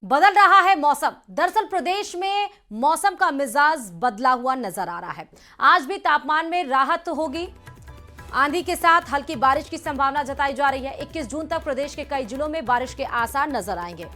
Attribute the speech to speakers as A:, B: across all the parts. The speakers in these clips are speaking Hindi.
A: बदल रहा है मौसम। दरअसल प्रदेश में मौसम का मिजाज बदला हुआ नजर आ रहा है। आज भी तापमान में राहत होगी। आंधी के साथ हल्की बारिश की संभावना जताई जा रही है। 21 जून तक प्रदेश के कई जिलों में बारिश के आसार नजर आएंगे।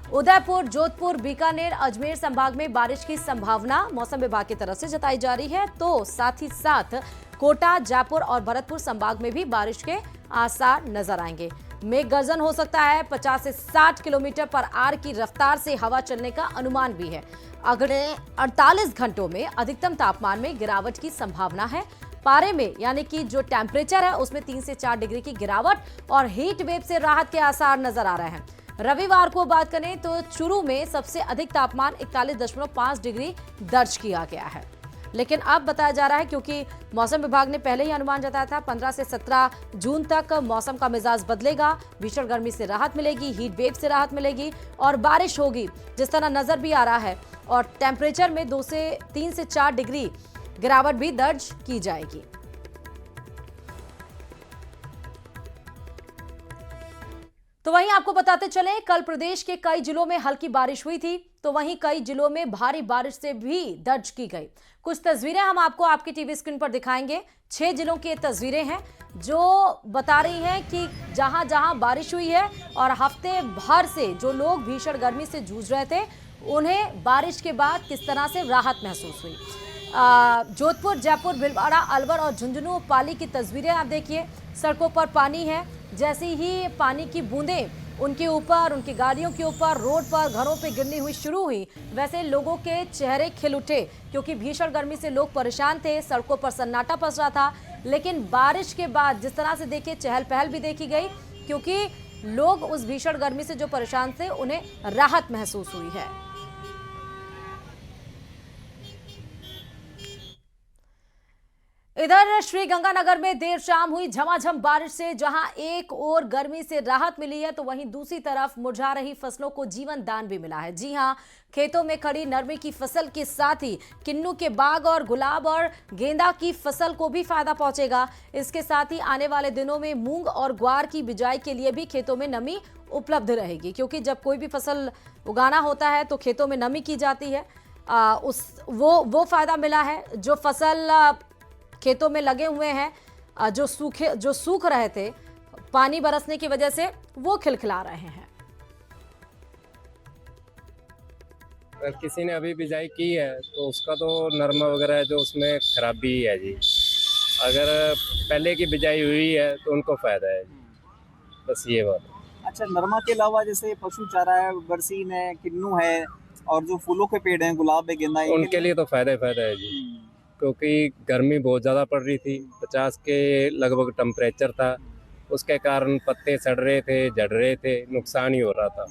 A: उदयपुर, जोधपुर, बीकानेर, अजमेर संभाग में बारिश की संभावना मौसम विभाग की तरफ से जताई जा रही है। तो साथ ही साथ कोटा, जयपुर और भरतपुर संभाग में भी बारिश के आसार नजर आएंगे। मेघ गर्जन हो सकता है। 50 से 60 किलोमीटर पर आवर की रफ्तार से हवा चलने का अनुमान भी है। अगले 48 घंटों में अधिकतम तापमान में गिरावट की संभावना है। पारे में यानी कि जो टेम्परेचर है उसमें 3 से 4 डिग्री की गिरावट और हीट वेव से राहत के आसार नजर आ रहे हैं। रविवार को बात करें तो चूरू में सबसे अधिक तापमान 41.5 डिग्री दर्ज किया गया है। लेकिन अब बताया जा रहा है, क्योंकि मौसम विभाग ने पहले ही अनुमान जताया था, 15 से 17 जून तक मौसम का मिजाज बदलेगा। भीषण गर्मी से राहत मिलेगी, हीट वेव से राहत मिलेगी और बारिश होगी, जिस तरह नजर भी आ रहा है। और टेम्परेचर में 3 से 4 डिग्री गिरावट भी दर्ज की जाएगी। तो वहीं आपको बताते चलें, कल प्रदेश के कई जिलों में हल्की बारिश हुई थी, तो वहीं कई जिलों में भारी बारिश से भी दर्ज की गई। कुछ तस्वीरें हम आपको आपकी टीवी स्क्रीन पर दिखाएंगे। 6 जिलों की ये तस्वीरें हैं जो बता रही हैं कि जहां जहां बारिश हुई है और हफ्ते भर से जो लोग भीषण गर्मी से जूझ रहे थे, उन्हें बारिश के बाद किस तरह से राहत महसूस हुई। जोधपुर, जयपुर, भीलवाड़ा, अलवर और झुंझुनू, पाली की तस्वीरें आप देखिए। सड़कों पर पानी है। जैसे ही पानी की बूंदें उनके ऊपर, उनकी गाड़ियों के ऊपर, रोड पर, घरों पे गिरनी हुई शुरू हुई, वैसे लोगों के चेहरे खिल उठे, क्योंकि भीषण गर्मी से लोग परेशान थे। सड़कों पर सन्नाटा पसरा था। लेकिन बारिश के बाद जिस तरह से देखिए चहल पहल भी देखी गई, क्योंकि लोग उस भीषण गर्मी से जो परेशान थे उन्हें राहत महसूस हुई है। इधर श्रीगंगानगर में देर शाम हुई झमाझम बारिश से जहां एक ओर गर्मी से राहत मिली है, तो वहीं दूसरी तरफ मुरझा रही फसलों को जीवन दान भी मिला है। जी हां, खेतों में खड़ी नरमे की फसल के साथ ही किन्नू के बाग और गुलाब और गेंदा की फसल को भी फायदा पहुंचेगा। इसके साथ ही आने वाले दिनों में मूंग और ग्वार की बिजाई के लिए भी खेतों में नमी उपलब्ध रहेगी, क्योंकि जब कोई भी फसल उगाना होता है तो खेतों में नमी की जाती है। वो फायदा मिला है। जो फसल खेतों में लगे हुए हैं, जो सूख रहे थे पानी बरसने की वजह से, वो खिलखिला रहे हैं।
B: अगर किसी ने अभी बिजाई की है तो उसका तो नरमा वगैरह है जो उसमें खराबी ही है जी। अगर पहले की बिजाई हुई है तो उनको फायदा है जी, बस ये बात है।
C: अच्छा, नरमा के अलावा जैसे पशु चारा है, बरसीन है, किन्नू है और जो फूलों के पेड़ हैं, गुलाब है, गेंदा है,
B: उनके लिए तो फायदा ही फायदा है जी, क्योंकि गर्मी बहुत ज़्यादा पड़ रही थी। 50 के लगभग टेम्परेचर था, उसके कारण पत्ते सड़ रहे थे, झड़ रहे थे, नुकसान ही हो रहा था।